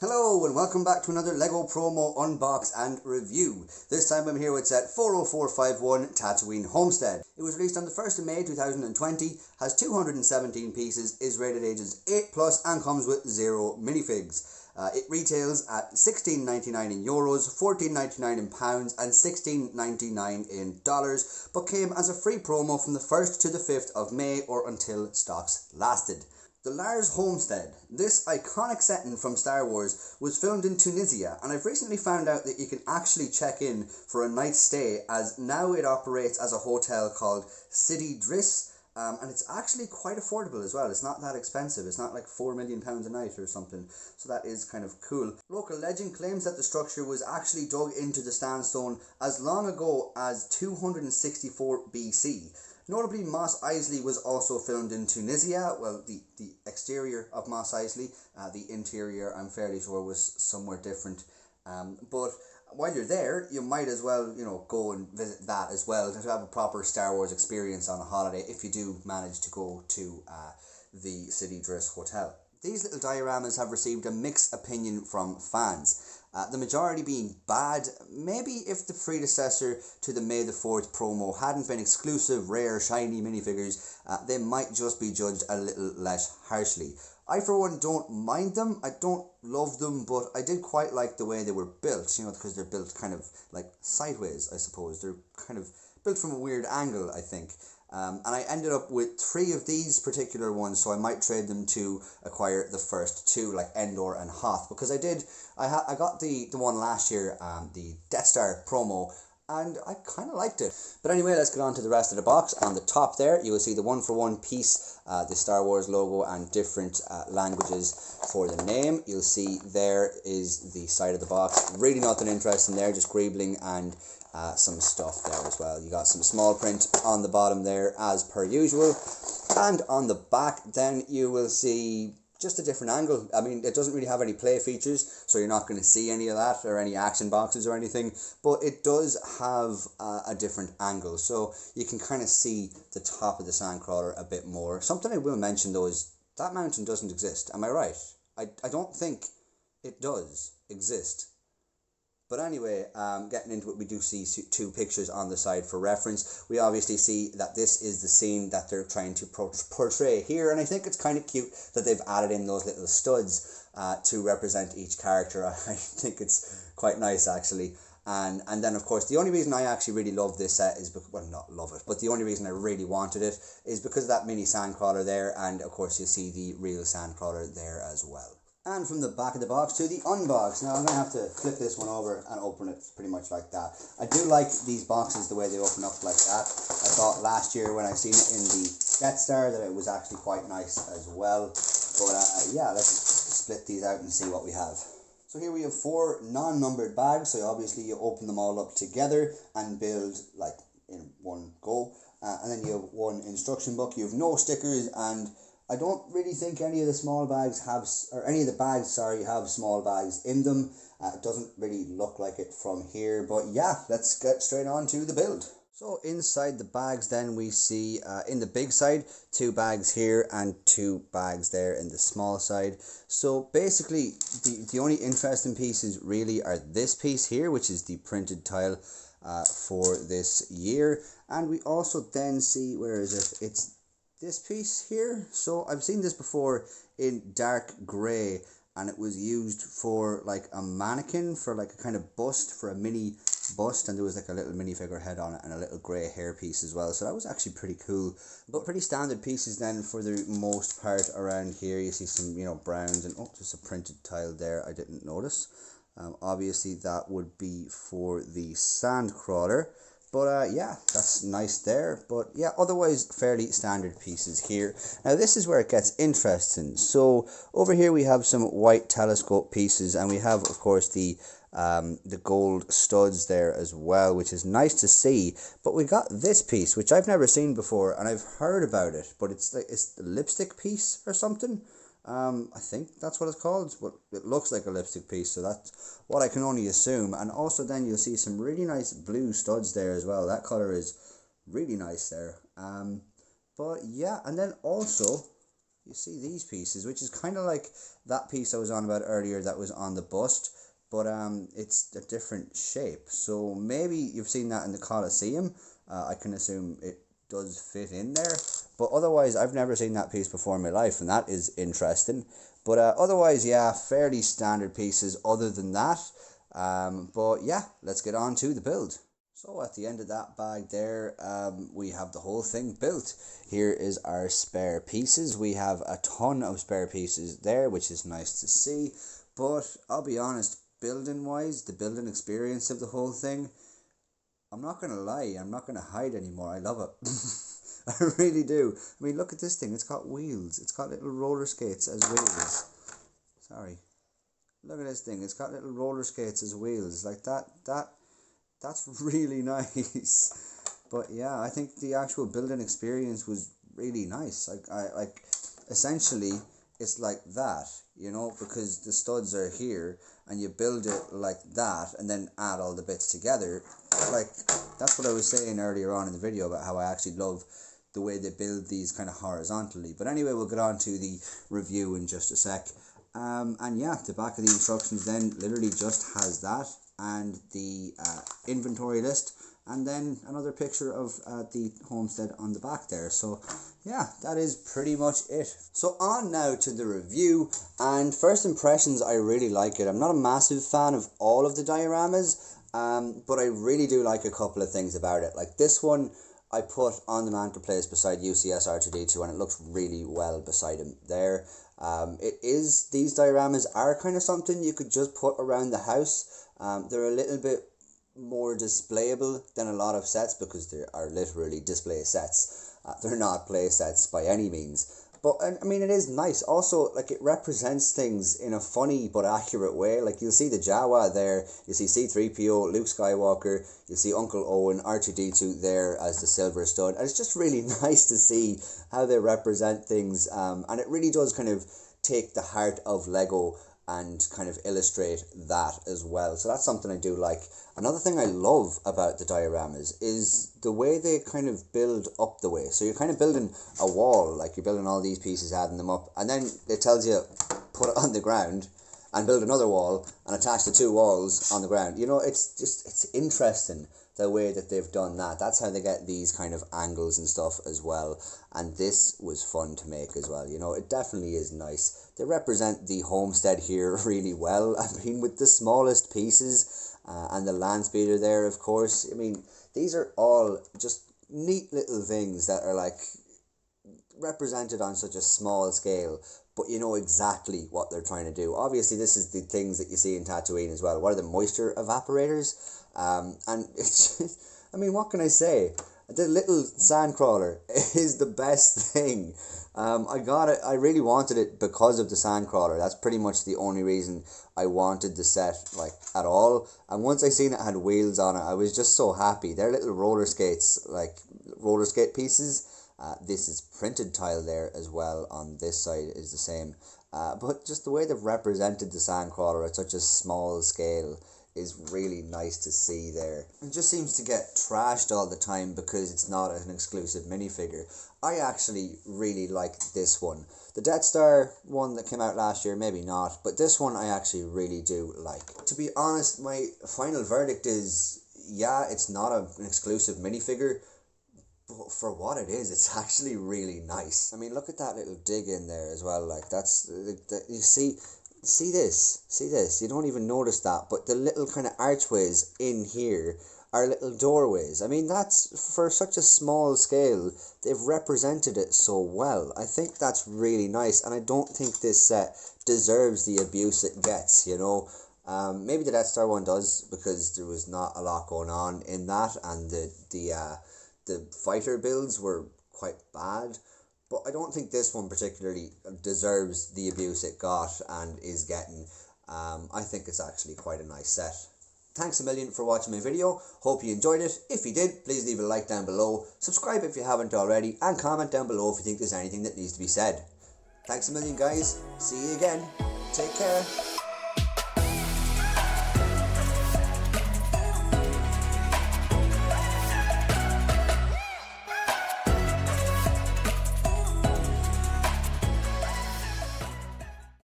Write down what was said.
Hello and welcome back to another LEGO promo unbox and review. This time I'm here with set 40451 Tatooine Homestead. It was released on the 1st of May 2020, has 217 pieces, is rated ages 8+ and comes with 0 minifigs. It retails at €16.99 in euros, €14.99 in pounds and $16.99 in dollars, but came as a free promo from the 1st to the 5th of May or until stocks lasted. The Lars Homestead, this iconic setting from Star Wars, was filmed in Tunisia, and I've recently found out that you can actually check in for a night's stay, as now it operates as a hotel called City Driss, and it's actually quite affordable as well. It's not that expensive. It's not like £4 million a night or something, so that is kind of cool. Local legend claims that the structure was actually dug into the sandstone as long ago as 264 BC. Notably, Mos Eisley was also filmed in Tunisia. Well, the exterior of Mos Eisley, the interior I'm fairly sure was somewhere different. But while you're there, you might as well, go and visit that as well, to have a proper Star Wars experience on a holiday if you do manage to go to the City Driss Hotel. These little dioramas have received a mixed opinion from fans. The majority being bad. Maybe if the predecessor to the May the 4th promo hadn't been exclusive, rare, shiny minifigures, they might just be judged a little less harshly. I for one don't mind them. I don't love them, but I did quite like the way they were built, because they're built kind of like sideways, I suppose. They're kind of built from a weird angle, I think. And I ended up with 3 of these particular ones, so I might trade them to acquire the first 2, like Endor and Hoth, because I got the one last year, the Death Star promo, and I kind of liked it. But anyway, let's get on to the rest of the box. On the top there, you will see the 1-for-1 piece, the Star Wars logo and different languages for the name. You'll see there is the side of the box. Really nothing interesting there, just greebling and some stuff there as well. You got some small print on the bottom there as per usual, and on the back then you will see just a different angle. I mean, it doesn't really have any play features, so you're not going to see any of that or any action boxes or anything, but it does have a different angle, so you can kind of see the top of the sandcrawler a bit more. Something I will mention though is that mountain doesn't exist. Am I right? I don't think it does exist. But anyway, getting into it, we do see 2 pictures on the side for reference. We obviously see that this is the scene that they're trying to portray here, and I think it's kind of cute that they've added in those little studs to represent each character. I think it's quite nice, actually. And then, of course, the only reason I actually really love this set is, well, not love it, but the only reason I really wanted it is because of that mini sandcrawler there, and of course you see the real sandcrawler there as well. And from the back of the box to the unbox. Now I'm going to have to flip this one over and open it pretty much like that. I do like these boxes the way they open up like that. I thought last year when I seen it in the Death Star that it was actually quite nice as well. But yeah, let's split these out and see what we have. So here we have 4 non-numbered bags. So obviously you open them all up together and build like in one go. And then you have 1 instruction book. You have no stickers, and I don't really think any of the small bags have, or any of the bags, have small bags in them. It doesn't really look like it from here, but yeah, let's get straight on to the build. So inside the bags then we see, in the big side, 2 bags here and 2 bags there in the small side. So basically, the only interesting pieces really are this piece here, which is the printed tile for this year. And we also then see, where is it? It's this piece here. So I've seen this before in dark grey, and it was used for like a mannequin, for like a kind of bust, for a mini bust, and there was like a little minifigure head on it and a little grey hair piece as well. So that was actually pretty cool, but pretty standard pieces then for the most part around here. You see some browns, and just a printed tile there I didn't notice. Obviously that would be for the sandcrawler. But yeah, that's nice there. But yeah, otherwise fairly standard pieces here. Now this is where it gets interesting. So over here we have some white telescope pieces, and we have, of course, the gold studs there as well, which is nice to see. But we got this piece, which I've never seen before, and I've heard about it, but it's the lipstick piece or something. I think that's what it's called, but it looks like a lipstick piece, so that's what I can only assume. And also then you'll see some really nice blue studs there as well. That color is really nice there. But yeah, and then also you see these pieces, which is kind of like that piece I was on about earlier that was on the bust, but it's a different shape. So maybe you've seen that in the Colosseum. I can assume it does fit in there, but otherwise I've never seen that piece before in my life, and that is interesting. But otherwise, yeah, fairly standard pieces other than that. But yeah, let's get on to the build. So at the end of that bag there, we have the whole thing built. Here is our spare pieces. We have a ton of spare pieces there, which is nice to see. But I'll be honest, building wise, the building experience of the whole thing, I'm not going to lie, I'm not going to hide anymore. I love it. I really do. I mean, look at this thing. It's got wheels. It's got little roller skates as wheels. Sorry. Look at this thing. It's got little roller skates as wheels. Like that's really nice. But yeah, I think the actual building experience was really nice. Like essentially it's like that, you know, because the studs are here and you build it like that and then add all the bits together. Like that's what I was saying earlier on in the video about how I actually love the way they build these kind of horizontally. But anyway, we'll get on to the review in just a sec. And yeah, the back of the instructions then literally just has that and the inventory list, and then another picture of the homestead on the back there. So yeah, that is pretty much it. So on now to the review, and first impressions, I really like it. I'm not a massive fan of all of the dioramas, but I really do like a couple of things about it. Like this one I put on the mantelpiece beside UCS R2D2, and it looks really well beside him there. These dioramas are kind of something you could just put around the house. They're a little bit more displayable than a lot of sets because they are literally display sets. They're not play sets by any means. But I mean, it is nice. Also, like, it represents things in a funny but accurate way. Like, you'll see the Jawa there, you see C-3PO, Luke Skywalker, you see Uncle Owen, R2D2 there as the silver stud. And it's just really nice to see how they represent things. And it really does kind of take the heart of Lego and kind of illustrate that as well. So that's something I do like. Another thing I love about the dioramas is the way they kind of build up the way. So you're kind of building a wall, like you're building all these pieces, adding them up, and then it tells you put it on the ground and build another wall and attach the two walls on the ground. You know, it's interesting the way that they've done that. That's how they get these kind of angles and stuff as well. And this was fun to make as well. You know, it definitely is nice. They represent the homestead here really well. I mean, with the smallest pieces and the land speeder there, of course. I mean, these are all just neat little things that are like represented on such a small scale, but you know exactly what they're trying to do. Obviously, this is the things that you see in Tatooine as well. What are the moisture evaporators? And it's, I mean, what can I say? The little sandcrawler is the best thing. I got it. I really wanted it because of the sandcrawler. That's pretty much the only reason I wanted the set, like, at all. And once I seen it had wheels on it, I was just so happy. They're little roller skates, like roller skate pieces. This is printed tile there as well. On this side is the same. But just the way they've represented the sandcrawler at such a small scale is really nice to see there. It just seems to get trashed all the time because it's not an exclusive minifigure. I actually really like this one. The Death Star one that came out last year, maybe not, but this one I actually really do like. To be honest, my final verdict is, yeah, it's not an exclusive minifigure, but for what it is, it's actually really nice. I mean, look at that little dig in there as well. Like, that's, you see this, you don't even notice that, but the little kind of archways in here are little doorways. I mean, that's, for such a small scale, they've represented it so well. I think that's really nice, and I don't think this set deserves the abuse it gets, you know. Maybe the Death Star one does, because there was not a lot going on in that, and the fighter builds were quite bad. But I don't think this one particularly deserves the abuse it got and is getting. I think it's actually quite a nice set. Thanks a million for watching my video. Hope you enjoyed it. If you did, please leave a like down below. Subscribe if you haven't already. And comment down below if you think there's anything that needs to be said. Thanks a million, guys. See you again. Take care.